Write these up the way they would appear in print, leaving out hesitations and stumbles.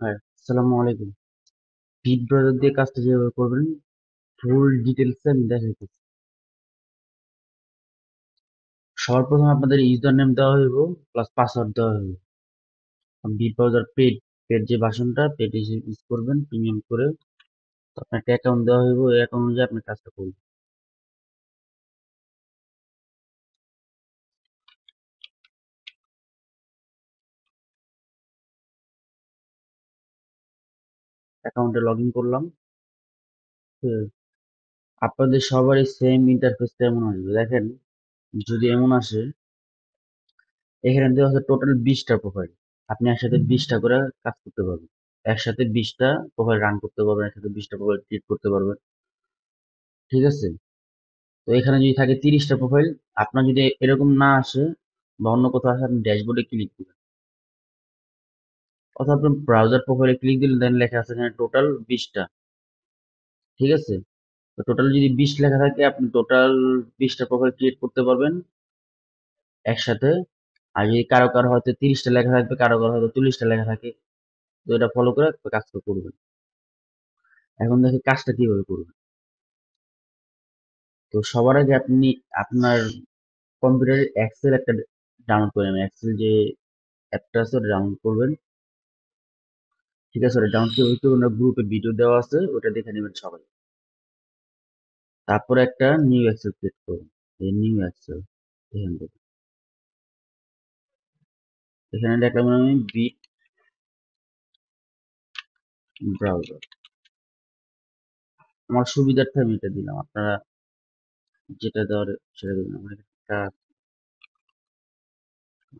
হ্যাঁ, আসসালামু আলাইকুম। বিগ ব্রাদার দিয়ে কাজটা যেভাবে করবেন ফুল ডিটেলসে আমি দেখাইতেছি। সবার প্রথমে আপনাদের ইউজার নেম দেওয়া হইব প্লাস পাসওয়ার্ড দেওয়া হইব। বিগ ব্রাদার পেড যে ভার্সনটা পেড ইউজ করবেন প্রিমিয়াম করে। তো আপনার একটা অ্যাকাউন্ট দেওয়া হইব, এই অ্যাকাউন্ট অনুযায়ী আপনি কাজটা করবেন। অ্যাকাউন্টে লগ ইন করলাম। তো আপনাদের সবারই সেম ইন্টারফেসটা এমন আসবে দেখেন। যদি এমন আসে, এখানে দেওয়া আছে টোটাল 20টা প্রোফাইল। আপনি একসাথে 20টা করে কাজ করতে পারবেন, একসাথে 20টা প্রোফাইল রান করতে পারবেন, একসাথে 20টা প্রোফাইল ক্রিয়েট করতে পারবেন। ঠিক আছে? তো এখানে যদি থাকে 30টা প্রোফাইল, আপনার যদি এরকম না আসে বা অন্য কোথাও আসে, আপনি ড্যাশবোর্ডে ক্লিক দিবেন অথবা আপনি ব্রাউজার প্রোফাইলে ক্লিক দিলে দেন লেখা আছে এখানে টোটাল 20টা। ঠিক আছে? তো টোটাল যদি 20 লেখা থাকে আপনি টোটাল 20টা প্রোফাইল ক্রিয়েট করতে পারবেন একসাথে। আর যদি কারো কারো হয়তো 30টা লেখা থাকবে, কারো কারো হয়তো 40টা লেখা থাকে। তো এটা ফলো করে কাজটা করবেন। এখন দেখি কাজটা কিভাবে করবেন। তো সবার আগে আপনি আপনার কম্পিউটারে এক্সেল একটা ডাউনলোড করে নেবেন। এক্সেল যে অ্যাপটা আছে ওটা ডাউনলোড করবেন। ঠিক আছে, ওটা ডাউনলোড করে গ্রুপে ভিডিও দেওয়া আছে, ওটা দেখে নেবেন সবাই। তারপরে একটা নিউ এক্সেল ক্রিয়েট করুন। এই নিউ এক্সেল এখান থেকে, এখানে দেখলাম আমি বিট ব্রাউজার। আমার সুবিধার্থে আমি এটা দিলাম, আপনারা যেটা দেওয়ার সেটা দিলাম। আমার একটা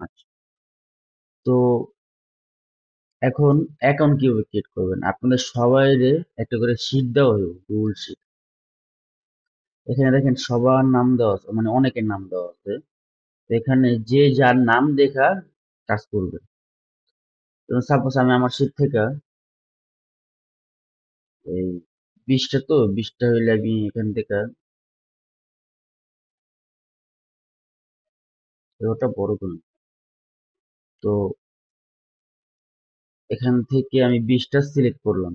আচ্ছা। তো এখন অ্যাকাউন্ট কিভাবে ক্রিয়েট করবেন? আপনাদের সবাই একটা করে শিট দেওয়া হইব, গুগল শিট। এখানে দেখেন সবার নাম দেওয়া আছে, মানে অনেকের নাম দেওয়া আছে। তো এখানে যে যার নাম দেখা কাজ করবে। সাপোজ আমি আমার শিট থেকে এই 20টা, তো 20টা হইলে আমি এখান থেকে ওটা বড় করুন। তো এখান থেকে আমি 20টা সিলেক্ট করলাম।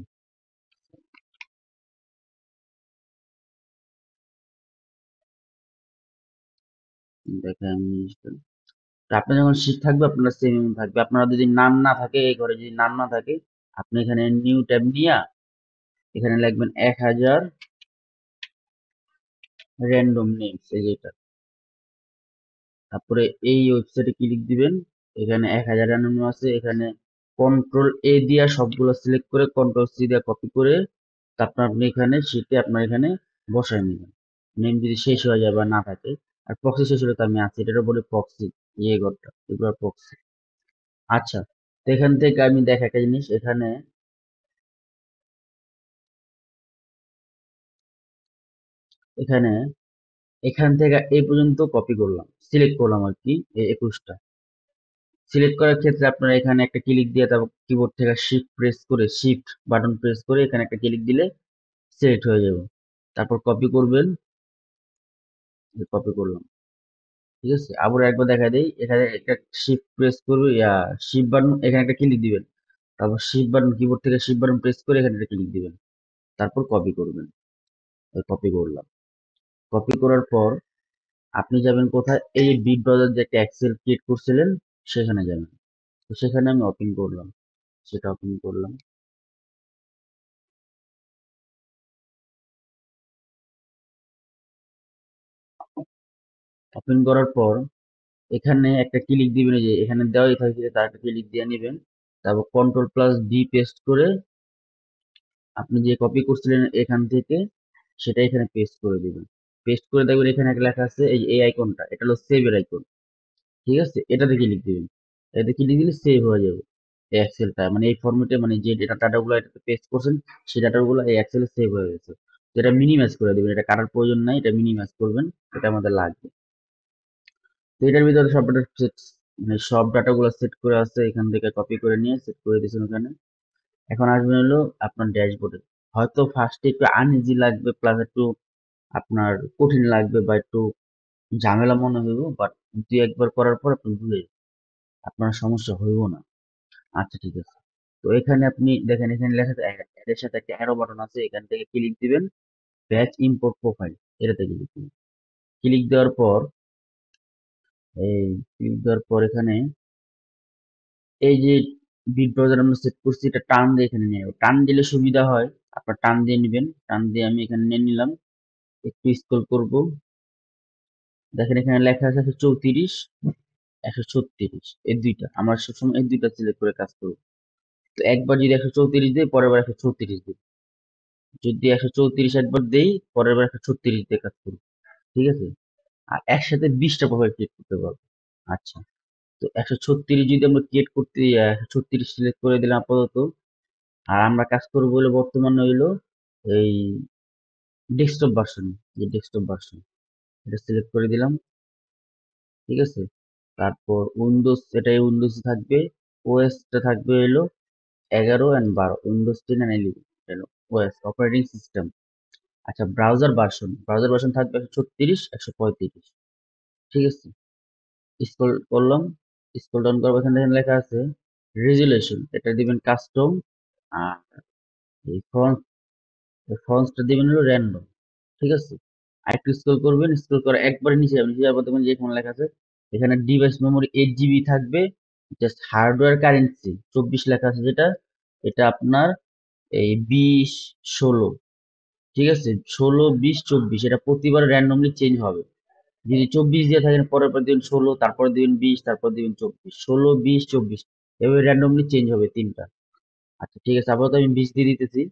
দেখেন আমি আপনার যখন শিট থাকবে আপনার সেম থাকবে। আপনারা যদি নাম না থাকে, এই ঘরে যদি নাম না থাকে, আপনি এখানে নিউ ট্যাব নিয়ে এখানে লিখবেন 1000 র্যান্ডম নেমস, এই যেটা। তারপরে এই ওয়েবসাইটে ক্লিক দিবেন। এখানে 1000 র্যান্ডম নেম আছে, এখানে কন্ট্রোল এ দিয়া সবগুলো সিলেক্ট করে কন্ট্রোল সি দিয়ে কপি করে তারপর আপনি এখানে শিটে আপনার এখানে বসায় নেবেন। নেম যদি শেষ হয়ে যায় বা না থাকে। আর প্রক্সি শেষ হলে তো আমি আছি, এটারও বলি প্রক্সি। ইয়ে ঘরটা এগুলো প্রক্সি। আচ্ছা, তো এখান থেকে আমি দেখা একটা জিনিস এখানে, এখানে এখান থেকে এই পর্যন্ত কপি করলাম, সিলেক্ট করলাম আর কি, এই 21টা। সিলেক্ট করার ক্ষেত্রে আপনারা এখানে একটা ক্লিক দিয়ে তারপর কিবোর্ড থেকে শিফট বাটন প্রেস করে এখানে একটা ক্লিক দিলে সিলেক্ট হয়ে যাবে। তারপর কপি করবেন, কপি করলাম। ঠিক আছে, আবার একবার দেখা দেই, এখানে একটা শিফট প্রেস করবে, শিফট বাটন এখানে একটা ক্লিক দিবেন। তারপর শিফট বাটন কিবোর্ড থেকে শিফট বাটন প্রেস করে এখানে একটা ক্লিক দিবেন। তারপর কপি করবেন। কপি করলাম। কপি করার পর আপনি যাবেন কোথায়? এই বিগ ব্রাউজার যে একটা এক্সেল ক্রিয়েট করছিলেন সেখানে যাবেন। তো সেখানে আমি ওপেন করলাম, সেটা ওপেন করলাম। ওপেন করার পর এখানে একটা ক্লিক দিবেন, এই যে এখানে দেওয়াই থাকছে তার একটা ক্লিক দিয়ে নেবেন। তারপর কন্ট্রোল প্লাস ভি পেস্ট করে আপনি যে কপি করছিলেন এখান থেকে সেটা এখানে পেস্ট করে দিবেন। পেস্ট করে দেখবেন এখানে একটা লেখা আছে, এই আইকনটা, এটা হলো সেভের আইকন। ঠিক আছে, এটাতে ক্লিক দিবেন। এটাতে ক্লিক দিলে সেভ হয়ে যাবে এই এক্সেলটা, মানে এই ফরম্যাটে, মানে যে ডাটাগুলো এটাতে পেস্ট করছেন সেই ডাটাগুলো এই এক্সেলে সেভ হয়ে গেছে। তো এটা মিনিমাইজ করে দিবেন, এটা কাটার প্রয়োজন নাই, এটা মিনিমাইজ করবেন, এটা আমাদের লাগবে। তো এটার ভিতরে সব ডাটা সেট, মানে সব ডাটাগুলো সেট করে আছে, এখান থেকে কপি করে নিয়ে সেট করে দিয়েছেন ওখানে। এখন আসবেন হলো আপনার ড্যাশবোর্ডে। হয়তো ফার্স্টে একটু আনইজি লাগবে, প্লাস একটু আপনার কঠিন লাগবে বা একটু ঝামেলা মনে হইব, বাট দুই একবার করার পর আপনি ভুলে যাবেন, আপনার সমস্যা হইব না। আচ্ছা ঠিক আছে। তো এখানে আপনি দেখেন, এখানে লেখা আছে অ্যাড, এর সাথে একটা অ্যারো বাটন আছে, এখান থেকে ক্লিক দিবেন, ব্যাচ ইম্পোর্ট প্রোফাইল, এটাতে ক্লিক দিবেন। ক্লিক দেওয়ার পর এই ক্লিক দেওয়ার পর এখানে এই যে বিগ ব্রাউজার আমরা সেট করছি, এটা টান দিয়ে এখানে নিয়ে টান দিলে সুবিধা হয়, আপনার টান দিয়ে নেবেন। টান দিয়ে আমি এখানে নিয়ে নিলাম, একটু স্ক্রল করব, দেখেন এখানে লেখা আছে 134, 136, এই দুইটা আমার সবসময় এই দুইটা সিলেক্ট করে কাজ করব। তো একবার যদি 134 দিই, পরের বার 136 দিই, যদি 134 একবার দেই, পরের বার 136 দিয়ে কাজ করব, ঠিক আছে? আর একসাথে 20টা প্রোফাইল ক্রিয়েট করতে পারবো। আচ্ছা, তো 136 যদি আমরা ক্রিয়েট করতে 136 সিলেক্ট করে দিলাম আপাতত। আর আমরা কাজ করবো বলে বর্তমানে হইলো এই ডেস্কটপ ভার্সন, যে ডেস্কটপ ভার্সন এটা সিলেক্ট করে দিলাম, ঠিক আছে? তারপর উইন্ডোজ, এটাই উইন্ডোজ থাকবে, ওএসটা থাকবে হলো 11 এন্ড 12, উইন্ডোজ 10 এন্ড 11 হলো ওএস, অপারেটিং সিস্টেম। আচ্ছা, ব্রাউজার ভার্সন থাকবে 136, 135, ঠিক আছে? স্ক্রল করলাম, স্ক্রল ডাউন করবো, এখানে দেখেন লেখা আছে রেজুলেশন, এটা দিবেন কাস্টম। আর এই ফন্টসটা দিবেন হলো র্যান্ডম, ঠিক আছে? আরেকটু স্ক্রল করবেন, স্ক্রল করে একবারে নিচে যাবেন, নিচে যাবো দেখবেন যে এখানে লেখা আছে, এখানে ডিভাইস মেমোরি 8 জিবি থাকবে, জাস্ট হার্ডওয়্যার কারেন্সি 24 লেখা আছে যেটা, এটা আপনার এই 20, 16, ঠিক আছে? 16, 20, 24 এটা প্রতিবার র্যান্ডমলি চেঞ্জ হবে। যদি 24 দিয়ে থাকেন, পরের পর দিবেন 16, তারপর দিবেন 20, তারপর দিবেন 24, 16, 20, 24, এভাবে র্যান্ডমলি চেঞ্জ হবে তিনটা। আচ্ছা, ঠিক আছে, আপাতত আমি 20 দিয়ে দিতেছি।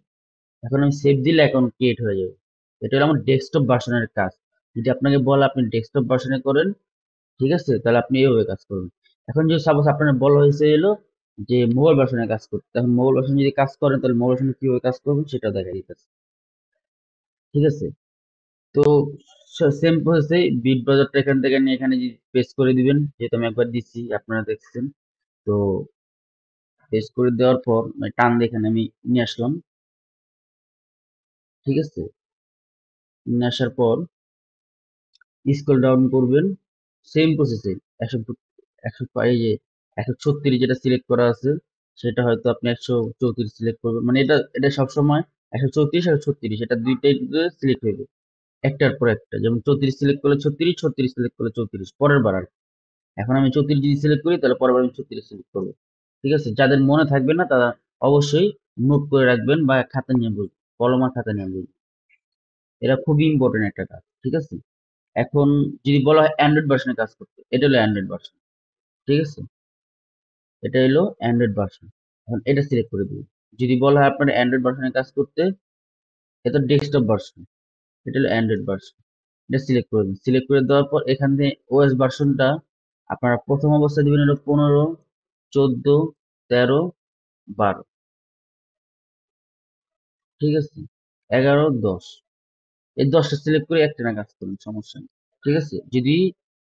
এখন আমি সেভ দিলে অ্যাকাউন্ট ক্রিয়েট হয়ে যাবে। এটা হলো আমার ডেস্কটপ ভার্সনের কাজ। যদি আপনাকে বলে আপনি ডেস্কটপ ভার্সনে করেন, ঠিক আছে, তাহলে আপনি এইভাবে কাজ করুন। এখন যদি সাপোজ আপনার বলা হয়েছে এলো যে মোবাইল ভার্সনে কাজ করতে, এখন মোবাইল ভার্সনে যদি কাজ করেন, তাহলে মোবাইল ভার্সনে কিভাবে কাজ করবেন সেটা দেখা দিতেছে, ঠিক আছে? তো সেম প্রসেসে বিট বাজারটা এখান থেকে নিয়ে এখানে পেস্ট করে দিবেন, যেহেতু আমি একবার দিচ্ছি আপনারা দেখছেন। তো পেস্ট করে দেওয়ার পর টান দিয়ে এখানে আমি নিয়ে আসলাম, ঠিক আছে? নিয়ে আসার পর স্ক্রল ডাউন করবেন, সেম প্রসেসে একশো একশো এই যে 136 যেটা সিলেক্ট করা আছে, সেটা হয়তো আপনি 134 সিলেক্ট করবেন, মানে এটা এটা সবসময় 134, 136 এটা দুইটাই সিলেক্ট হইবে একটার পর একটা, যেমন 34 সিলেক্ট করলে 36, 36 সিলেক্ট করলে 34 পরের বার আর। এখন আমি 34 যদি সিলেক্ট করি, তাহলে পরের বার আমি 36 সিলেক্ট করবো, ঠিক আছে? যাদের মনে থাকবে না তারা অবশ্যই নোট করে রাখবেন বা খাতা নিয়ে বলবেন, কলম আর খাতা নিয়ে বলবেন, এটা খুবই ইম্পর্টেন্ট একটা কাজ, ঠিক আছে? এখন যদি বলা হয় অ্যান্ড্রয়েড ভার্সনে কাজ করতে, এটা হলো অ্যান্ড্রয়েড ভার্সন, ঠিক আছে? এটা হলো অ্যান্ড্রয়েড ভার্সন, এখন এটা সিলেক্ট করে দিন। যদি বলা হয় আপনার অ্যান্ড্রয়েড ভার্সনে কাজ করতে, এটা ডেস্কটপ ভার্সন, এটা হলো অ্যান্ড্রয়েড ভার্সন, এটা সিলেক্ট করে দিন। সিলেক্ট করে দেওয়ার পর এখান থেকে ওএস ভার্সনটা আপনারা প্রথম অবস্থায় দিবেন হলো 15, 14, 13, 12, ঠিক আছে? 11, 10, এই 10টা সিলেক্ট করে একটানা কাজ করুন, সমস্যা নেই, ঠিক আছে? যদি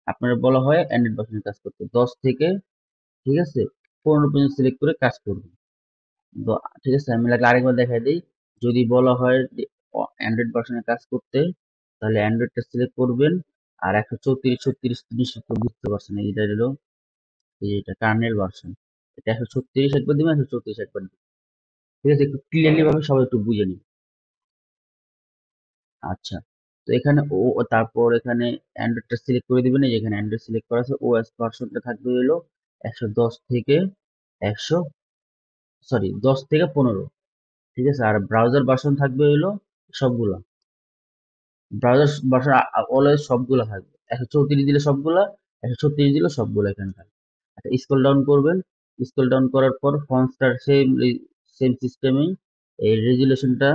আপনার বলা হয় অ্যান্ড্রয়েড ভার্সনে কাজ করতে, 10 থেকে, ঠিক আছে, 15 পর্যন্ত সিলেক্ট করে কাজ করবেন। ঠিক আছে, আমি লাগলে আরেকবার দেখাই দিই। যদি বলা হয় যে অ্যান্ড্রয়েড ভার্সনে কাজ করতে, তাহলে অ্যান্ড্রয়েডটা সিলেক্ট করবেন। আর 134, 36 নিশ্চিত তো বুঝতে পারছেন, এটা হলো এই যে এটা কার্নেল ভার্সন, এটা 136 একবার দিবেন, 134 একবার দিবেন, ঠিক আছে? একটু ক্লিয়ারলি ভাবে সবাই একটু বুঝে নিন। আচ্ছা, তো এখানে তারপর এখানে অ্যান্ড্রয়েডটা সিলেক্ট করে দিবেন, এই যে এখানে অ্যান্ড্রয়েড সিলেক্ট করা আছে, ওএস ভার্সনটা থাকবে হলো 110 থেকে 100, সরি 10 থেকে 15, ঠিক আছে? আর ব্রাউজার ভার্সন থাকবে হলো সবগুলা, ব্রাউজার ভার্সন অলওয়েজ সবগুলা থাকবে, 134 দিলে সবগুলা, 136 দিলে সবগুলা এখানে থাকবে। আচ্ছা, স্ক্রল ডাউন করবেন, স্ক্রল ডাউন করার পর ফন্টসটার সেম সেম সিস্টেমেই এই রেজুলেশনটা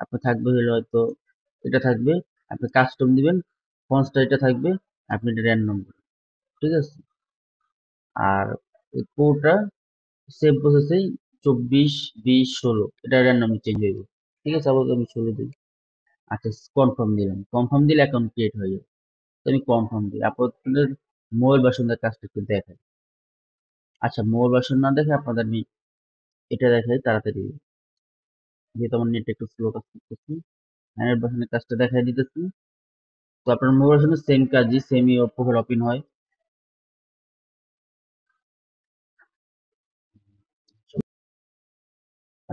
আপনার থাকবে হলো হয়তো এটা থাকবে, আপনি কাস্টম দিবেন, ফন্টসটা এটা থাকবে, আপনি এটা র্যান্ডম, ঠিক আছে? আর এই কোডটা সেম প্রসেসেই 24, 20, 16 এটা র্যান্ডমলি চেঞ্জ হয়ে যাবে, ঠিক আছে? আপাতত আমি 16 দিই। আচ্ছা, কনফার্ম দিলাম, কনফার্ম দিলে অ্যাকাউন্ট ক্রিয়েট হয়ে যাবে। তো আমি কনফার্ম দিই, আপনাদের মোবাইল ভার্সনের কাজটা একটু দেখাই। আচ্ছা, মোবাইল ভার্সন না দেখে আপনাদের আমি এটা দেখাই তাড়াতাড়ি, যেহেতু আমার নেট একটু স্লো কাজ করতেছি, অ্যান্ড্রয়েড ভার্সনের কাজটা দেখাই দিতেছি। তো আপনার মোবাইল ভার্সনের সেম কাজই, সেমই প্রোফাইল ওপেন হয়।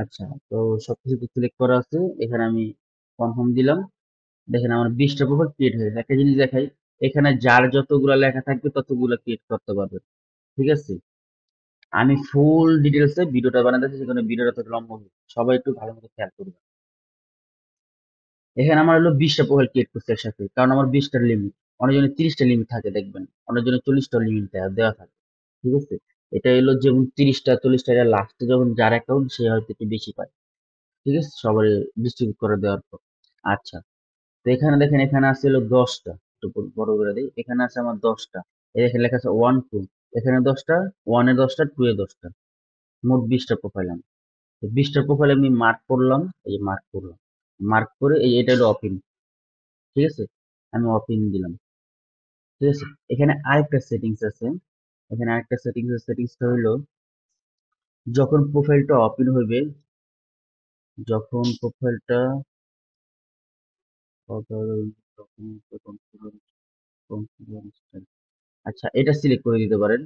আচ্ছা, তো সবকিছু তো সিলেক্ট করা আছে, এখানে আমি কনফার্ম দিলাম। দেখেন আমার 20টা প্রোফাইল ক্রিয়েট হয়ে গেছে। একটা জিনিস দেখাই, এখানে যার যতগুলা লেখা থাকবে ততগুলা ক্রিয়েট করতে পারবে, ঠিক আছে? আমি ফুল ডিটেলসে ভিডিওটা বানাতেছি, সেখানে ভিডিওটা তো লম্বা হবে, সবাই একটু ভালো মতো খেয়াল করবে। এখানে আমার হলো 20টা প্রোফাইল ক্রিয়েট করছে একসাথে, কারণ আমার 20টার লিমিট। অনেকজনের 30টা লিমিট থাকে দেখবেন, অনেকজনের 40টা লিমিট দেওয়া থাকে, ঠিক আছে? এটা হলো যেমন 30টা 40টা, এটা লাস্টে যখন যার অ্যাকাউন্ট সে হয়তো একটু বেশি পায়, ঠিক আছে, সবার ডিস্ট্রিবিউট করে দেওয়ার পর। আচ্ছা, তো এখানে দেখেন, এখানে আছে হলো 10টা, একটু বড় করে দিই, এখানে আছে আমার 10টা। এখানে লেখা আছে 1 2, এখানে 10টা, 1 এ 10টা, 2 এ 10টা, মোট 20টা প্রোফাইল। আমি তো 20টা প্রোফাইল আমি মার্ক করলাম, এই যে মার্ক করলাম, মার্ক করে এই এটা হলো ওপেন, ঠিক আছে, আমি ওপেন দিলাম, ঠিক আছে। এখানে আরেকটা সেটিংস আছে, এখানে আরেকটা সেটিংস, সেটিংসটা হলো যখন প্রোফাইলটা ওপেন হইবে, যখন প্রোফাইলটা আচ্ছা, এটা সিলেক্ট করে দিতে পারেন।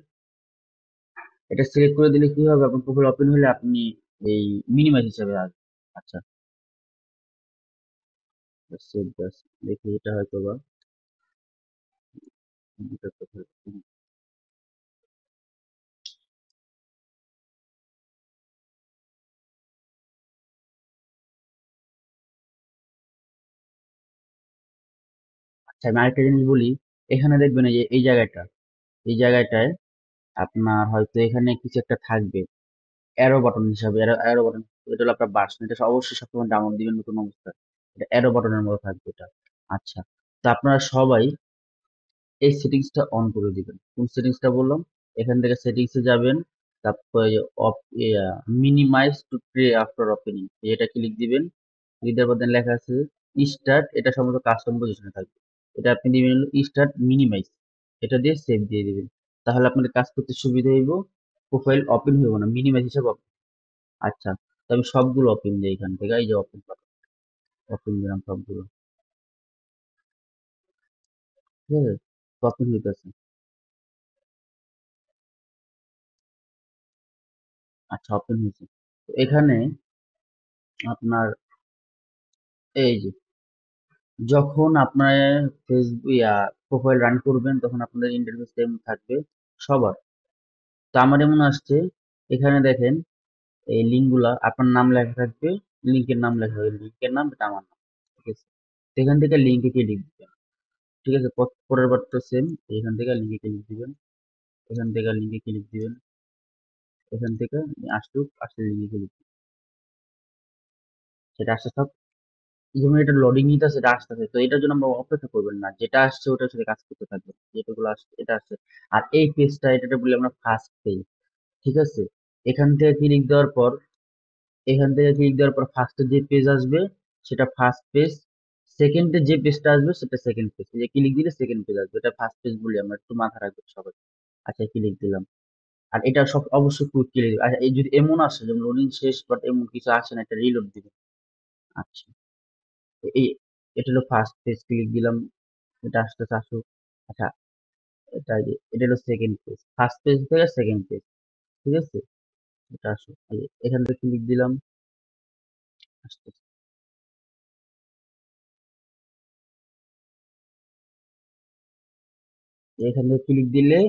এটা সিলেক্ট করে দিলে কি হবে, আপনার প্রোফাইল ওপেন হলে আপনি এই মিনিমাইজ হিসাবে আসবে। আচ্ছা, সেভ ব্যাস, দেখি এটা হয়তো বা কম্পিউটার প্রোফাইল। আচ্ছা, আমি আরেকটা জিনিস বলি, এখানে দেখবেন এই যে এই জায়গাটায় আপনার হয়তো এখানে কিছু একটা থাকবে, অ্যারো বাটন হিসাবে, অ্যারো বাটন, এটা হলো আপনার বাটন, এটা অবশ্যই সবসময় ডাউনলোড দিবেন নতুন অবস্থায়, এটা অ্যারো বাটনের মতো থাকবে এটা। আচ্ছা, তো আপনারা সবাই এই সেটিংসটা অন করে দিবেন। কোন সেটিংসটা বললাম, এখান থেকে সেটিংসে যাবেন, তারপরে minimise to tray after opening, এটা ক্লিক দিবেন। ক্লিক দেওয়ার পর then লেখা আছে স্টার্ট, এটা সম্ভবত কাস্টম পজিশনে থাকবে, এটা আপনি দিবেন হলো স্টার্ট মিনিমাইজ, এটা দিয়ে সেভ দিয়ে দিবেন। তাহলে আপনাদের কাজ করতে সুবিধা হইব, প্রোফাইল ওপেন হইব না, মিনিমাইজ হিসাবে open। আচ্ছা, তো আমি সবগুলো ওপেন দিই এখান থেকে, এই যে ওপেন, ওপেন দিলাম সবগুলো, ঠিক আছে, ওপেন হইতেছে। আচ্ছা, ওপেন হয়েছে। তো এখানে আপনার এই যে যখন আপনার ফেসবুক প্রোফাইল রান করবেন, তখন আপনাদের ইন্টারভিউ সেম থাকবে সবার। তো আমার এমন আসছে, এখানে দেখেন এই লিঙ্ক গুলা, আপনার নাম লেখা থাকবে, লিঙ্কের নাম লেখা হবে, লিঙ্কের নাম এটা আমার নাম, ঠিক আছে। তো এখান থেকে লিঙ্কে ক্লিক দিবেন, ঠিক আছে, পরের বারটা সেম, এখান থেকে লিঙ্কে ক্লিক দিবেন, এখান থেকে লিঙ্কে ক্লিক দিবেন, এখান থেকে আসুক, আসলে লিঙ্কে ক্লিক দিবেন, সেটা আসতে থাক। যেমন এটা লোডিং নিতে সেটা আসতেছে, তো এটার জন্য আমরা অপেক্ষা করবেন না, যেটা আসছে ওটার সাথে কাজ করতে থাকবেন, যেটাগুলো আসছে এটা আসছে। আর এই পেজটা, এটাতে বলি আমরা ফার্স্ট পেজ, ঠিক আছে। এখান থেকে ক্লিক দেওয়ার পর, ফার্স্টে যে পেজ আসবে সেটা ফার্স্ট পেজ, সেকেন্ডে যে পেজটা আসবে সেটা সেকেন্ড পেজ, যে ক্লিক দিলে সেকেন্ড পেজ আসবে, এটা ফার্স্ট পেজ বলি আমরা, একটু মাথা রাখবেন সবাই। আচ্ছা, ক্লিক দিলাম। আর এটা সব অবশ্যই কুইক ক্লিক, আচ্ছা, এই যদি এমন আসে যেমন লোডিং শেষ বাট এমন কিছু আসে না, এটা রিলোড দিবেন। আচ্ছা, এই এটা হলো ফার্স্ট পেজ, ক্লিক দিলাম, এটা আসতেছে আসুক। আচ্ছা, এটা হলো সেকেন্ড পেজ, ফার্স্ট পেজ থেকে সেকেন্ড পেজ, ঠিক আছে, এটা আসুক। এখান থেকে ক্লিক দিলাম, আসতেছে। এখান থেকে ক্লিক দিলে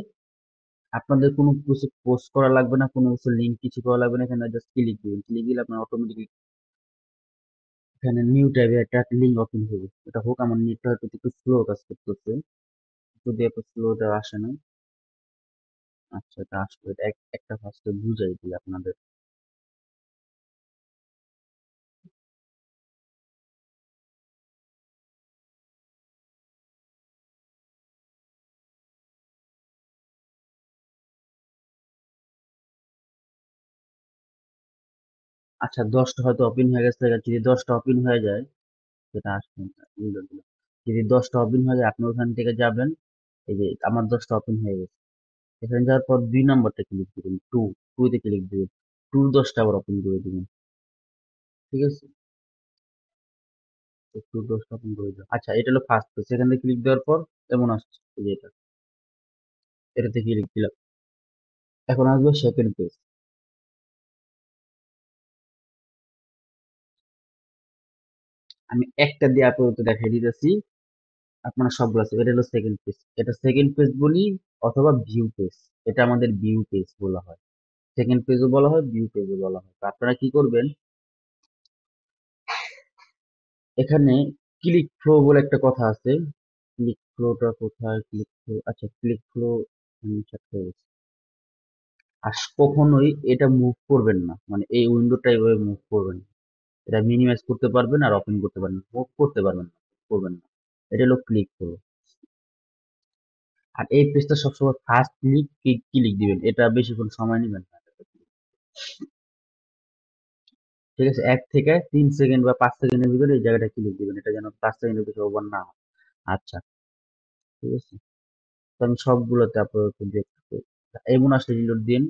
আপনাদের কোনো কিছু পোস্ট করা লাগবে না, কোনো কিছু লিঙ্ক কিছু করা লাগবে না, এখানে জাস্ট ক্লিক দিবেন, ক্লিক দিলে আপনার অটোমেটিকলি এখানে নিউ ট্যাবে একটা লিঙ্ক ওপেন হবে। এটা হোক, আমার নেটটা হয়তো একটু স্লো কাজ করতেছে, যদি এত স্লোটা আসে না। আচ্ছা, এটা আসলে এটা একটা ফার্স্টে বুঝাই দিই আপনাদের। আচ্ছা, 10টা হয়তো ওপেন হয়ে গেছে, যদি 10টা ওপেন হয়ে যায়, সেটা আসবে না, যদি 10টা ওপেন হয়ে যায় আপনি ওখান থেকে যাবেন, এই যে আমার 10টা ওপেন হয়ে গেছে, এখানে যাওয়ার পর 2 নম্বরটা ক্লিক দিবেন, টু তে ক্লিক দিবেন, 10টা আবার ওপেন করে দিবেন, ঠিক আছে, একটু 10টা ওপেন করে দিবেন। আচ্ছা, এটা হলো ফার্স্ট পেজ, সেখান থেকে ক্লিক দেওয়ার পর এমন আসছে, এই যে এটাতে ক্লিক দিলাম, এখন আসবে সেকেন্ড পেজ। আমি একটা দিয়ে আপাতত দেখাই দিতেছি, আপনারা সবগুলো আছে। এটা হলো সেকেন্ড পেজ, এটা সেকেন্ড পেজ বলি অথবা ভিউ পেজ। এটা আমাদের ভিউ পেজ বলা হয়, সেকেন্ড পেজও বলা হয়, ভিউ পেজও বলা হয়। তো আপনারা কি করবেন, এখানে ক্লিক ফ্লো বলে একটা কথা আছে। ক্লিক ফ্লোটা কোথায়, ক্লিক ফ্লো, আচ্ছা ক্লিক ফ্লো আর কখনোই এটা মুভ করবেন না, মানে এই উইন্ডোটা এভাবে মুভ করবেন না। এটা মিনিমাইজ করতে পারবেন আর ওপেন করতে পারবেন, মুভ করতে পারবেন না, করবেন না। এটা হলো ক্লিক ফ্লো। আর এই পেজটা সবসময় ফার্স্ট ক্লিক ক্লিক দিবেন, এটা বেশিক্ষণ সময় নেবেন না। ঠিক আছে, 1 থেকে 3 সেকেন্ড বা 5 সেকেন্ডের ভিতরে এই জায়গাটা ক্লিক দিবেন, এটা যেন 5 সেকেন্ডের বেশি ওভার না হয়। আচ্ছা, ঠিক আছে। তো আমি সবগুলোতে আপাতত দেখতে, এমন আসলে রিলোড দিন।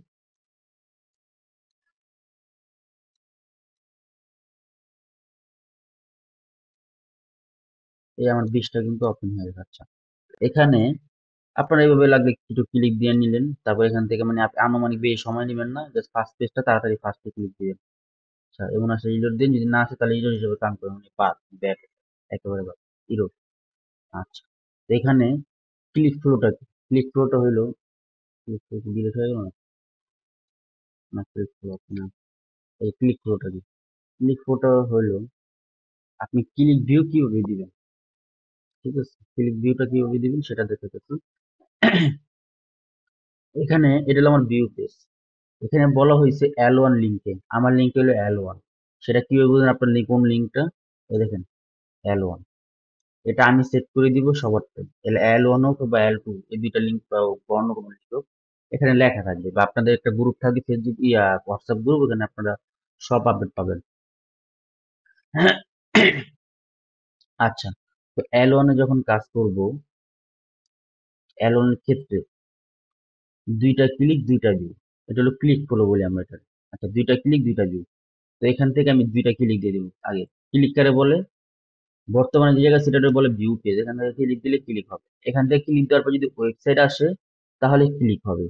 এই আমার 20টা কিন্তু ওপেন হয়ে যাচ্ছে। এখানে আপনারা এইভাবে লাগলে কিছু ক্লিক দিয়ে নিলেন, তারপর এখান থেকে মানে আনুমানিক বেশি সময় নেবেন না, জাস্ট ফার্স্ট পেজটা তাড়াতাড়ি ফার্স্টে ক্লিক দিবেন। আচ্ছা, এমন আসলে রিলোড দিন, যদি না আসে তাহলে ইরোর হিসেবে কাম করবেন, মানে বাদ, ব্যাক, একেবারে বাদ, ইরোর। আচ্ছা, তো এখানে ক্লিক ফ্লোটা কি? ক্লিক ফ্লোটা হইলো, ক্লিক ফ্লো ডিলিট হয়ে গেল না? না, ক্লিক ফ্লো না, এই ক্লিক ফ্লোটা কি? ক্লিক ফ্লোটা হইলো আপনি ক্লিক ভিউ কিভাবে দিবেন, ঠিক আছে? ক্লিক ভিউটা কিভাবে দিবেন সেটা দেখে দেখুন। এখানে এটা হলো আমার ভিউ পেজ। এখানে বলা হয়েছে L1 লিঙ্কে, আমার লিঙ্ক হলো L1। সেটা কিভাবে বুঝবেন আপনার কোন লিঙ্কটা? এই দেখেন L1, এটা আমি সেট করে দিব সবারটা। L1 হোক বা L2, এই দুইটা লিঙ্ক বা অন্য কোনো লিঙ্ক হোক, এখানে লেখা থাকবে। বা আপনাদের একটা গ্রুপ থাকবে, ফেসবুক হোয়াটসঅ্যাপ গ্রুপ, ওখানে আপনারা সব আপডেট পাবেন। আচ্ছা, তো L1 এ যখন কাজ করব, L1 এর ক্ষেত্রে দুইটা ক্লিক দুইটা ভিউ, এটা হলো ক্লিক ফ্লো বলি আমরা এটা। আচ্ছা, দুইটা ক্লিক দুইটা ভিউ। তো এখান থেকে আমি দুইটা ক্লিক দিয়ে দিব আগে। ক্লিক কারে বলে, বর্তমানে যে জায়গায় সেটা বলে ভিউ পেজ, এখান থেকে ক্লিক দিলে ক্লিক হবে। এখান থেকে ক্লিক দেওয়ার পর যদি ওয়েবসাইট আসে তাহলে ক্লিক হবে,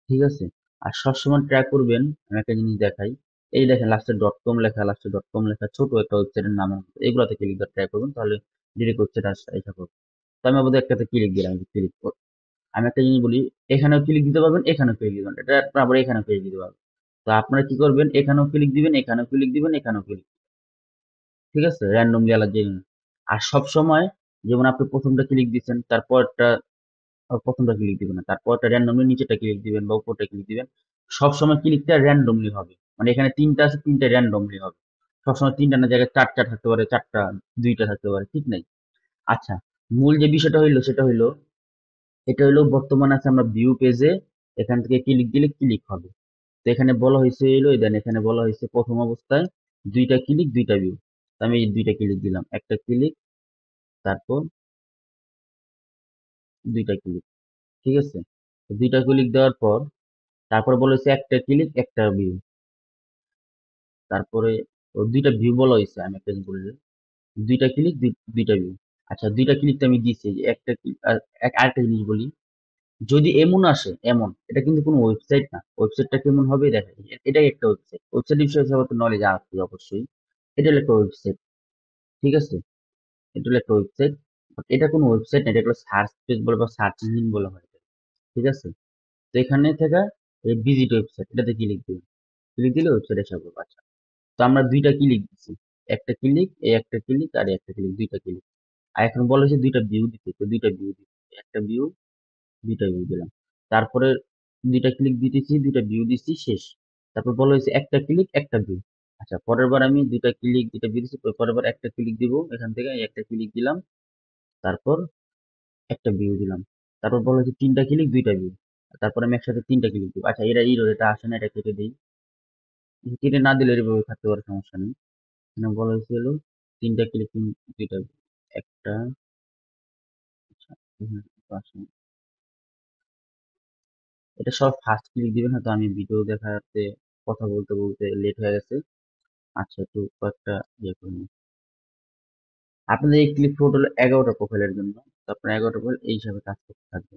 ঠিক আছে। আর সবসময় ট্র্যাক করবেন, আমি একটা জিনিস দেখাই। এই দেখেন লাস্টে ডট কম লেখা, লাস্টে ডট কম লেখা, ছোট একটা ওয়েবসাইটের নাম, এগুলোতে ক্লিক দিয়ে ট্র্যাক করবেন, তাহলে ডিরেক্ট ওয়েবসাইট আসা করবে। তো আমি আবার একটাতে ক্লিক দিলাম, ক্লিক। আমি একটা জিনিস বলি, এখানেও ক্লিক দিতে পারবেন, এখানেও ক্লিক দিবেন, এটা আপনার আবার এখানেও ক্লিক দিতে পারবেন। তো আপনারা কি করবেন, এখানেও ক্লিক দিবেন, এখানেও ক্লিক দিবেন, এখানেও ক্লিক, ঠিক আছে, র্যান্ডমলি আলাদা জিনিস। আর সব সময় যেমন আপনি প্রথমটা ক্লিক দিচ্ছেন, তারপরটা প্রথমটা ক্লিক দিবেন না, তারপরটা র্যান্ডমলি নিচেটা ক্লিক দিবেন বা উপরটা ক্লিক দিবেন। সব সময় ক্লিকটা র্যান্ডমলি হবে, মানে এখানে তিনটা আছে, তিনটা র্যান্ডমলি হবে। সবসময় তিনটা না, জায়গায় চারটা থাকতে পারে, চারটা দুইটা থাকতে পারে, ঠিক নাই? আচ্ছা, মূল যে বিষয়টা হইলো সেটা হইলো, এটা হইলো বর্তমানে আছে আমরা ভিউ পেজে, এখান থেকে ক্লিক দিলে ক্লিক হবে। তো এখানে বলা হয়েছে এলো, দেন এখানে বলা হয়েছে প্রথম অবস্থায় দুইটা ক্লিক দুইটা ভিউ। আমি এই দুইটা ক্লিক দিলাম, একটা ক্লিক, তারপর দুইটা ক্লিক, ঠিক আছে। তো দুইটা ক্লিক দেওয়ার পর তারপর বলা হয়েছে একটা ক্লিক একটা ভিউ, তারপরে দুইটা ভিউ বলা হয়েছে, আমি একটা জিনিস বললাম, দুইটা ক্লিক দুইটা ভিউ। আচ্ছা, দুইটা ক্লিক তো আমি দিচ্ছি, যে একটা click, আর আরেকটা জিনিস বলি, যদি এমন আসে, এমন, এটা কিন্তু কোনো ওয়েবসাইট না। ওয়েবসাইটটা কেমন হবে দেখা, এটাই একটা ওয়েবসাইট। ওয়েবসাইট বিষয়ে সবার তো নলেজ আছে অবশ্যই। এটা হলো একটা ওয়েবসাইট, ঠিক আছে। এটা হলো একটা ওয়েবসাইট, এটা কোনো ওয়েবসাইট না, এটা হলো সার্চ পেজ বলে বা সার্চ ইঞ্জিন বলা হয়, ঠিক আছে। তো এখানে থেকে এই ভিজিট ওয়েবসাইট, এটাতে ক্লিক দিবেন, ক্লিক দিলে ওয়েবসাইটে সব হবে। আচ্ছা, তো আমরা দুইটা ক্লিক দিচ্ছি, একটা ক্লিক, এই একটা ক্লিক আর এই একটা ক্লিক, দুইটা ক্লিক। আর এখন বলা হয়েছে দুইটা ভিউ দিতে, তো দুইটা ভিউ দিচ্ছি, একটা ভিউ, দুইটা ভিউ দিলাম। তারপরে দুইটা ক্লিক দিতেছি, দুইটা ভিউ দিচ্ছি, শেষ। তারপর বলা হয়েছে একটা ক্লিক একটা ভিউ। আচ্ছা, পরের বার আমি দুইটা ক্লিক দুইটা ভিউ দিচ্ছি, পরের বার একটা ক্লিক দিব, এখান থেকে এই একটা ক্লিক দিলাম, তারপর একটা ভিউ দিলাম। তারপর বলা হয়েছে তিনটা ক্লিক দুইটা ভিউ, তারপর আমি একসাথে তিনটা ক্লিক দিব। আচ্ছা, এটা আসে না, এটা কেটে দিই। কেটে না দিলে এভাবে থাকতে পারে, সমস্যা নেই। এখানে বলা হয়েছিল তিনটা ক্লিক দুইটা view। একটা, আচ্ছা, এখানে তো আসে না। এটা সব ফার্স্ট ক্লিক দিবেন, হয়তো আমি ভিডিও দেখাতে কথা বলতে বলতে লেট হয়ে গেছে। আচ্ছা, একটু কয়েকটা ইয়ে করে নিই। আপনাদের এই ক্লিক ফ্লোট হলো 11টা প্রোফাইলের জন্য, তো আপনার 11টা প্রোফাইল এই হিসাবে কাজ করতে থাকবে।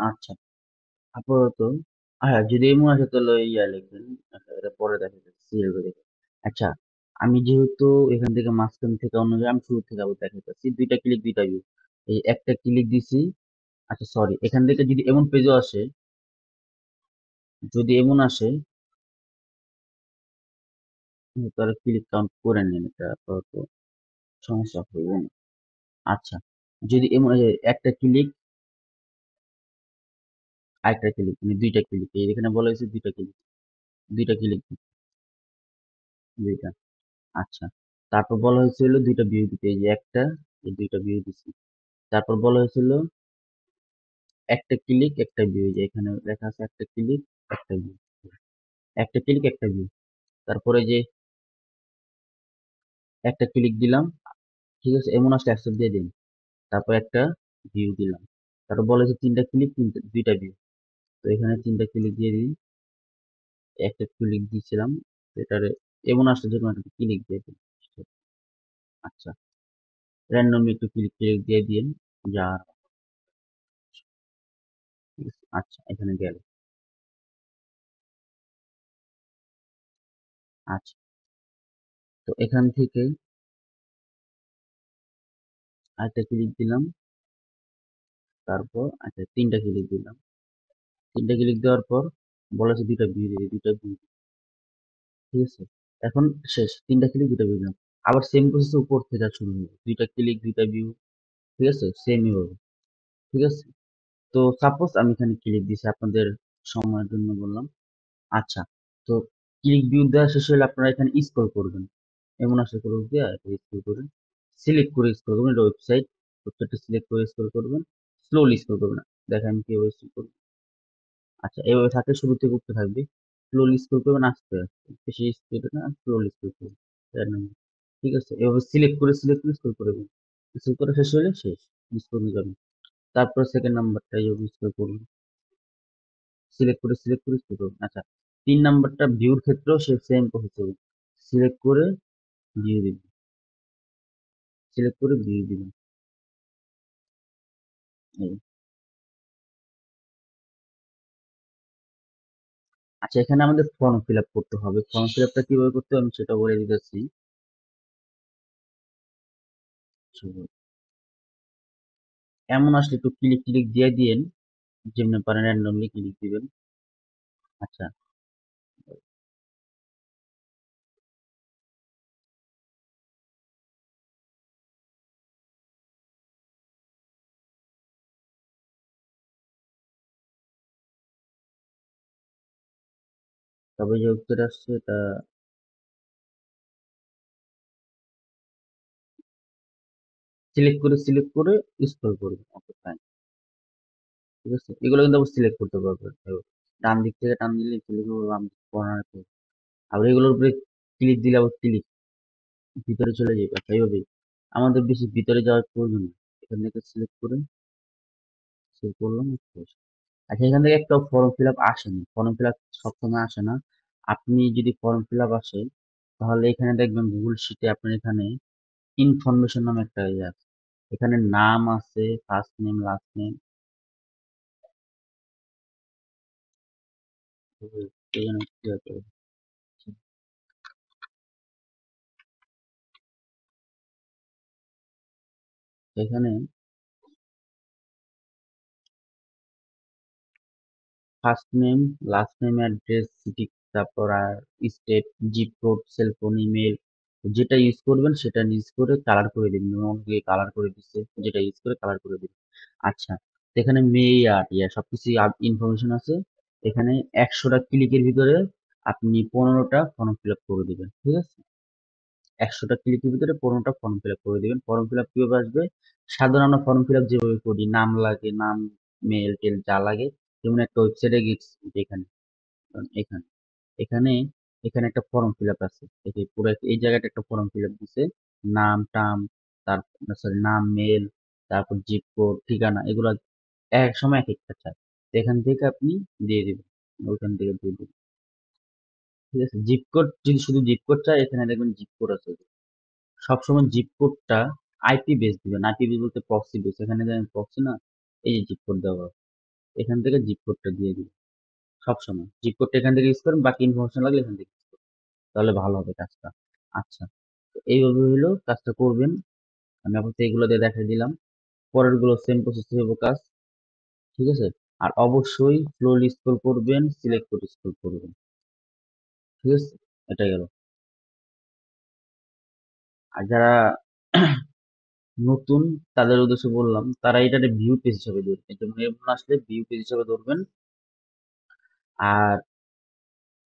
আচ্ছা, আপাতত হ্যাঁ, যদি এমন আসে তাহলে ইয়া লিখবেন। আচ্ছা, এটা পরে দেখা যাচ্ছে সিরিয়াল করে দেখে। আচ্ছা, আমি যেহেতু এখান থেকে মাঝখান থেকে অন্য জায়গায়, আমি শুরু থেকে আবার দেখাচ্ছি। দুইটা ক্লিক দুইটা ভিউ। এই একটা ক্লিক দিছি। আচ্ছা সরি, এখান থেকে যদি এমন পেজও আসে, যদি এমন আসে তাহলে ক্লিক কাউন্ট করে নেন, এটা আপাতত সমস্যা হইবে না। আচ্ছা, যদি এমন একটা ক্লিক আরেকটা ক্লিক মানে দুইটা ক্লিক, এই এখানে বলা হয়েছে দুইটা ক্লিক, দুইটা ক্লিক, দুইটা। আচ্ছা, তারপর বলা হয়েছিল দুইটা ভিউ দিতে, এই যে একটা, এই দুইটা ভিউ দিছি। তারপর বলা হয়েছিল একটা ক্লিক একটা ভিউ, যে এখানে লেখা আছে একটা ক্লিক একটা ভিউ, একটা ক্লিক একটা ভিউ। তারপরে যে একটা ক্লিক দিলাম, ঠিক আছে, এমন আসলে অ্যাকসেপ্ট দিয়ে দিন। তারপর একটা ভিউ দিলাম। তারপর বলা হয়েছে তিনটা ক্লিক দুইটা ভিউ, তো এখানে তিনটা ক্লিক দিয়ে দিই, একটা ক্লিক দিয়েছিলাম, এটারে এমন আসলে যে কোনো একটা ক্লিক দিয়ে দিন। আচ্ছা, র্যান্ডমলি একটু ক্লিক ক্লিক দিয়ে দিন, যা, ঠিক আছে? আচ্ছা, এখানে গেল। আচ্ছা, তো এখান থেকে আরেকটা ক্লিক দিলাম, তারপর আচ্ছা তিনটা ক্লিক দিলাম, তিনটা ক্লিক দেওয়ার পর বলা হচ্ছে দুইটা ভিউ দিতে, দুইটা ভিউ, ঠিক আছে। এখন শেষ, তিনটা ক্লিক দুইটা ভিউ দিলাম। আবার সেম প্রসেস উপর থেকে শুরু হবে, দুইটা ক্লিক দুইটা ভিউ, ঠিক আছে, সেমই হবে, ঠিক আছে। তো সাপোজ আমি এখানে ক্লিক দিছি, আপনাদের সময়ের জন্য বললাম। আচ্ছা, তো ক্লিক ভিউ দেওয়া শেষ হলে আপনারা এখানে স্ক্রল করবেন, এমন আসলে করে দিয়ে স্ক্রল করবেন, সিলেক্ট করে স্ক্রল করবেন, এটা ওয়েবসাইটটা সিলেক্ট করে স্ক্রল করবেন, স্লোলি স্ক্রল করবেন। দেখেন আমি কিভাবে স্ক্রল করব। আচ্ছা, এভাবে থাকলে শুরু থেকে উঠতে থাকবে, স্লোলি স্ক্রল করবেন, আস্তে আস্তে, বেশি স্পিডে না, স্লোলি স্ক্রল করবেন randomly, ঠিক আছে। এভাবে সিলেক্ট করে স্ক্রল করবেন, স্ক্রল করে শেষ হলে শেষ, স্ক্রল যাবেন। তারপর সেকেন্ড নাম্বারটা এইভাবে স্ক্রল করবেন, সিলেক্ট করে স্ক্রল করবেন। আচ্ছা, তিন নাম্বারটা ভিউর ক্ষেত্রেও সে সেম প্রসেস হবে, সিলেক্ট করে ভিউ দিবেন, সিলেক্ট করে ভিউ দিবেন, এই। আচ্ছা, এখানে আমাদের ফর্ম ফিল আপ করতে হবে, ফর্ম ফিল আপটা কিভাবে করতে হবে আমি সেটা বলে দিতেছি। এমন আসলে একটু ক্লিক ক্লিক দিয়ে দিয়েন, যেমনি পারেন র্যান্ডমলি ক্লিক দিবেন। আচ্ছা, তবে যে উত্তর আসছে এটা সিলেক্ট করে স্ক্রল করবেন, ওকে ফাইন, ঠিক আছে। এগুলো কিন্তু আবার সিলেক্ট করতে পারবেন, ডান দিক থেকে টান দিলে সিলেক্ট করবো, বাম দিক কর্নার, আবার এগুলোর উপরে ক্লিক দিলে আবার ক্লিক ভিতরে চলে যাবে। আচ্ছা, এইভাবেই আমাদের বেশি ভিতরে যাওয়ার প্রয়োজন নেই, এখান থেকে সিলেক্ট করে সেভ করলাম, শেষ। আচ্ছা, এখান থেকে একটা ফর্ম ফিল আপ আসেনি, ফর্ম ফিল আপ সবসময় আসে না। আপনি যদি ফর্ম ফিল আপ আসে, তাহলে এখানে দেখবেন গুগল শিটে আপনার এখানে ইনফরমেশন নামে একটা ইয়ে আছে, এখানে নাম আছে, ফার্স্ট নেম লাস্ট নেম, এখানে first name last name address city, তারপর আর state, zip code, cell phone, email, যেটা ইউজ করবেন সেটা ইউজ করে কালার করে দিবেন, অনেকে কালার করে দিচ্ছে, যেটা ইউজ করে কালার করে দিবেন। আচ্ছা, তো এখানে মেয়াদ ইয়া সবকিছু ইনফরমেশন আছে। এখানে 100টা ক্লিকের ভিতরে আপনি 15টা ফর্ম ফিল আপ করে দিবেন, ঠিক আছে। 100টা ক্লিকের ভিতরে 15টা ফর্ম ফিল আপ করে দিবেন। ফর্ম ফিল আপ কিভাবে আসবে, সাধারণ আমরা ফর্ম ফিল আপ যেভাবে করি, নাম লাগে, নাম, মেল টেল যা লাগে, যেমন একটা ওয়েবসাইটে গেছি, এখানে এখানে এখানে এখানে একটা ফর্ম ফিল আপ আছে, এই যে পুরো এই জায়গাটা একটা ফর্ম ফিল আপ দিছে, নাম টাম, তারপর সরি নাম, মেল, তারপর জিপ কোড, ঠিকানা, এগুলো এক সময় এক একটা চাই, তো এখান থেকে আপনি দিয়ে দিবেন, ওইখান থেকে দিয়ে দিবেন, ঠিক আছে। জিপ কোড যদি শুধু জিপ কোড চাই, এখানে দেখবেন জিপ কোড আছে, সবসময় জিপ কোডটা আইপি বেস দিবেন, আইপি বেস বলতে প্রক্সি বেস, এখানে দেখেন প্রক্সি না, এই যে জিপ কোড দেওয়া আছে। এখান থেকে জিপ কোডটা দিয়ে দিবেন সবসময়। জিপ কোডটা এখান থেকে ইউজ করেন, বাকি ইনফরমেশন লাগলে এখান থেকে use করুন। তাহলে ভালো হবে কাজটা। আচ্ছা, তো এইভাবে হইলো কাজটা করবেন। আমি আপনাকে এগুলো দিয়ে দেখাই দিলাম। পরের গুলো সেম প্রসেস হবে কাজ। ঠিক আছে? আর অবশ্যই স্লোলি স্ক্রল করবেন, সিলেক্ট করে স্ক্রল করবেন। ঠিক আছে? এটা গেল। আর যারা নতুন তাদের উদ্দেশ্যে বললাম, তারা এটাতে ভিউ পেজ হিসেবে ধরবেন। এই জন্য এমন আসলে ভিউ পেজ হিসেবে ধরবেন। আর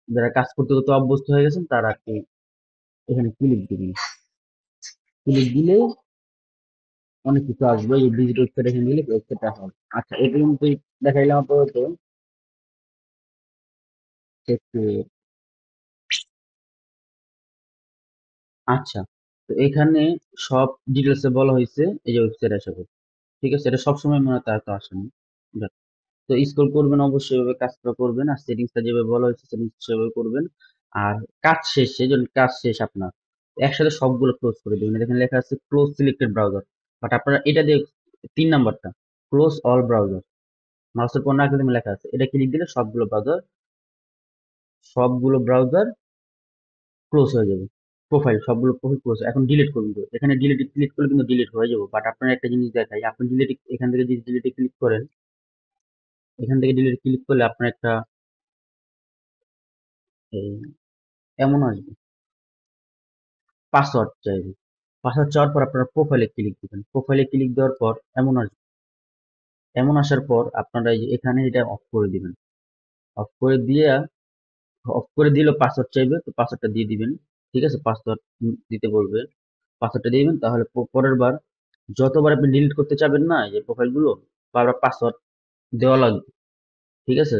যারা কাজ করতে করতে অভ্যস্ত হয়ে গেছেন তারা কি এখানে ক্লিক দিবেন। ক্লিক দিলে অনেক কিছু আসবে। এই ভিজিট ওয়েবসাইট এখানে দিলে ওয়েবসাইটটা হবে। আচ্ছা, এটা কিন্তু দেখাইলাম আপাতত। একটু আচ্ছা, তো এখানে সব ডিটেলস এ বলা হয়েছে এই যে ওয়েবসাইট আসবে। ঠিক আছে? এটা সবসময় মনে তো আসেনি। যাক, তো স্ক্রল করবেন, অবশ্যই এভাবে কাজটা করবেন। আর সেটিংসটা যেভাবে বলা হয়েছে সেটিংস সেভাবে করবেন। আর কাজ শেষে যখন কাজ শেষ আপনার একসাথে সবগুলো ক্লোজ করে দেবেন। এখানে লেখা আছে ক্লোজ সিলেক্টেড ব্রাউজার, বাট আপনারা এটা দিয়ে 3 নাম্বারটা ক্লোজ অল ব্রাউজার মাউসের পর না লেখা আছে, এটা ক্লিক দিলে সবগুলো ব্রাউজার ক্লোজ হয়ে যাবে। প্রোফাইল সবগুলো প্রোফাইল ক্লোজ। এখন ডিলিট করুন তো। এখানে ডিলিট ক্লিক করলে কিন্তু ডিলিট হয়ে যাবে, বাট আপনার একটা জিনিস দেখাই, আপনি ডিলিট এখান থেকে যদি ডিলিটে ক্লিক করেন, এখান থেকে ডিলিট ক্লিক করলে আপনার একটা এই এমন আসবে, পাসওয়ার্ড চাইবে। পাসওয়ার্ড চাওয়ার পর আপনারা প্রোফাইলে ক্লিক দিবেন। প্রোফাইলে ক্লিক দেওয়ার পর এমন আসবে। এমন আসার পর আপনারা এই যে এখানে এটা অফ করে দিবেন। অফ করে দিয়ে অফ করে দিলেও পাসওয়ার্ড চাইবে, তো পাসওয়ার্ডটা দিয়ে দিবেন। ঠিক আছে? পাসওয়ার্ড দিতে বলবে, পাসওয়ার্ডটা দিয়ে দিবেন। তাহলে পরের বার যতবার আপনি ডিলিট করতে চাবেন না এই যে প্রোফাইলগুলো, বারবার পাসওয়ার্ড দেওয়া লাগবে। ঠিক আছে?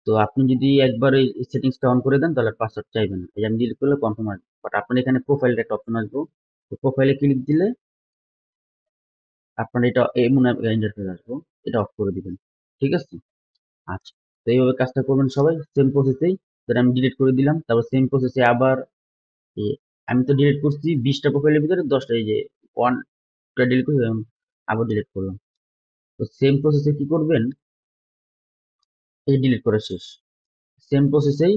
তো আপনি যদি একবার এই সেটিংসটা অন করে দেন তাহলে পাসওয়ার্ড চাইবেন না। এই যে আমি ডিলিট করলে কনফার্ম আসবে, বাট আপনার এখানে প্রোফাইলটা একটা অপশন আসবে। তো প্রোফাইলে ক্লিক দিলে আপনার এটা এমন ইন্টারফেস আসবে, এটা অফ করে দিবেন। ঠিক আছে? আচ্ছা, তো এইভাবে কাজটা করবেন সবাই সেম প্রসেসেই। যেটা আমি ডিলিট করে দিলাম, তারপর সেম প্রসেসে আবার আমি তো ডিলিট করছি 20টা প্রোফাইলের ভিতরে 10টা, এই যে ওয়ানটা ডিলিট করে আবার ডিলিট করলাম। তো সেম প্রসেসে কি করবেন, এই ডিলিট করা শেষ, সেম প্রসেসেই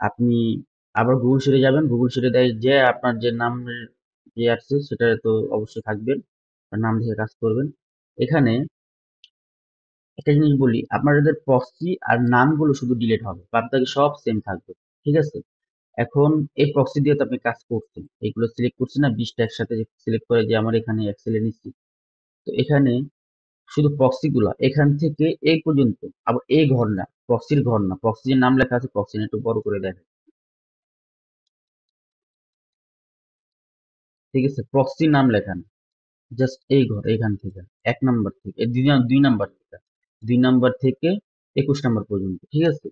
আপনি আবার গুগল শিটে যাবেন। গুগল শিটে দেয় যে আপনার যে নামের যে আসছে সেটা তো অবশ্যই থাকবেন, তার নাম দেখে কাজ করবেন। এখানে একটা জিনিস বলি, আপনাদের প্রক্সি আর নামগুলো শুধু ডিলিট হবে, বাদ বাকি সব সেম থাকবে। ঠিক আছে? এখন এই প্রক্সি দিয়ে তো আপনি কাজ করছেন, এইগুলো সিলেক্ট করছি না 20টা একসাথে সিলেক্ট করে যে আমার এখানে এক্সেলে নিচ্ছি। তো এখানে শুধু প্রক্সি গুলা এখান থেকে এই পর্যন্ত, আবার এই ঘর না, প্রক্সির ঘর না, প্রক্সির নাম লেখা আছে, প্রক্সি একটু বড় করে দেখেন। ঠিক আছে? প্রক্সি নাম লেখা না, জাস্ট এই ঘর এখান থেকে 1 নাম্বার থেকে এই 2 নাম্বার থেকে 21 নাম্বার পর্যন্ত। ঠিক আছে?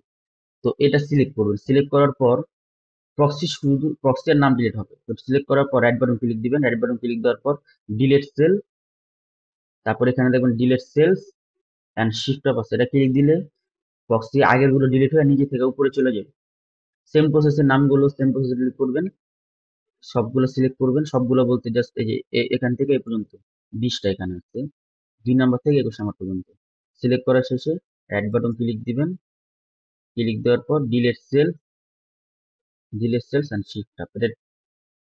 তো এটা সিলেক্ট করবেন। সিলেক্ট করার পর প্রক্সি শুধু প্রক্সির নাম ডিলিট হবে। তো সিলেক্ট করার পর রাইট বাটন ক্লিক দিবেন। রাইট বাটন ক্লিক দেওয়ার পর ডিলিট সেল, তারপর এখানে দেখবেন delete cells and shift of আছে, এটা ক্লিক দিলে প্রক্সি আগের গুলো ডিলিট হয়ে নিজে থেকে উপরে চলে যাবে। সেম প্রসেসের নামগুলো সেম প্রসেসে ডিলিট করবেন, সবগুলো সিলেক্ট করবেন। সবগুলো বলতে জাস্ট এই যে এখান থেকে এই পর্যন্ত 20টা এখানে আছে, 2 নাম্বার থেকে 21 নাম্বার পর্যন্ত। সিলেক্ট করা শেষে রাইট বাটন ক্লিক দিবেন। ক্লিক দেওয়ার পর delete cells and shift up, এটা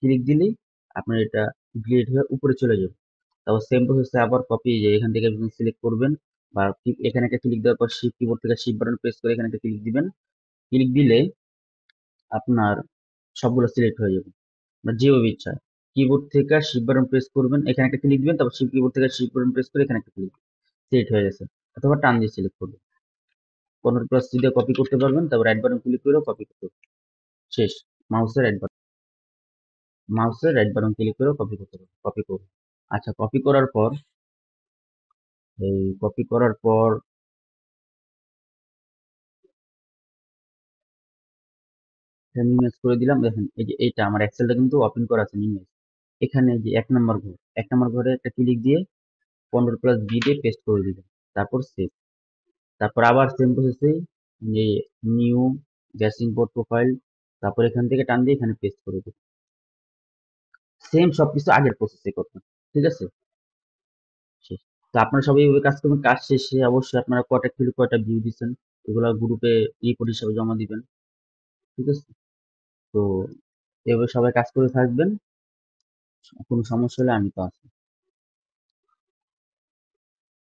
ক্লিক দিলেই আপনার এটা ডিলিট হয়ে উপরে চলে যাবে। তারপর সেম প্রসেসে আবার কপি, যে এখান থেকে সিলেক্ট করবেন, বা এখানে একটা ক্লিক দেওয়ার পর শিফট কিবোর্ড থেকে শিফট বাটন প্রেস করে এখানে একটা ক্লিক দিবেন। ক্লিক দিলে আপনার সবগুলো সিলেক্ট হয়ে যাবে। আপনার যেভাবে ইচ্ছা কিবোর্ড থেকে শিফট বাটন প্রেস করবেন, এখানে একটা ক্লিক দিবেন, তারপর শিফট কিবোর্ড থেকে শিফট বাটন প্রেস করে এখানে একটা ক্লিক, সিলেক্ট হয়ে গেছে। অথবা টান দিয়ে সিলেক্ট করবেন। কন্ট্রোল প্লাস সি দিয়ে কপি করতে পারবেন, তারপর রাইট বাটন ক্লিক করেও কপি করতে পারবেন। শেষ। মাউসের রাইট বাটন মাউসের রাইট বাটন ক্লিক করেও কপি করতে পারবেন। কপি করুন। আচ্ছা, কপি করার পর মিনিমাইজ করে দিলাম। দেখেন এই যে এইটা আমার এক্সেলটা কিন্তু ওপেন করা আছে মিনিমাইজ। এখানে যে 1 নাম্বার ঘরে একটা ক্লিক দিয়ে কন্ট্রোল প্লাস বি দিয়ে পেস্ট করে দিবেন। তারপর সেভ। তারপর আবার সেম প্রসেসে যে নিউ গ্যাস ইম্পোর্ট প্রোফাইল, তারপর এখান থেকে টান দিয়ে এখানে পেস্ট করে দিবেন। সেম সবকিছু আগের প্রসেসে করবেন। ঠিক আছে? শেষ। তো তো আপনারা সবাই এইভাবে কাজ করবেন। কাজ শেষে অবশ্যই আপনারা কয়টা কিলো কয়টা ভিউ দিচ্ছেন এগুলা গ্রুপে রিপোর্ট হিসাবে জমা দিবেন। ঠিক আছে? তো এভাবে সবাই কাজ করে থাকবেন। কোনো সমস্যা হলে আমি তো আছি।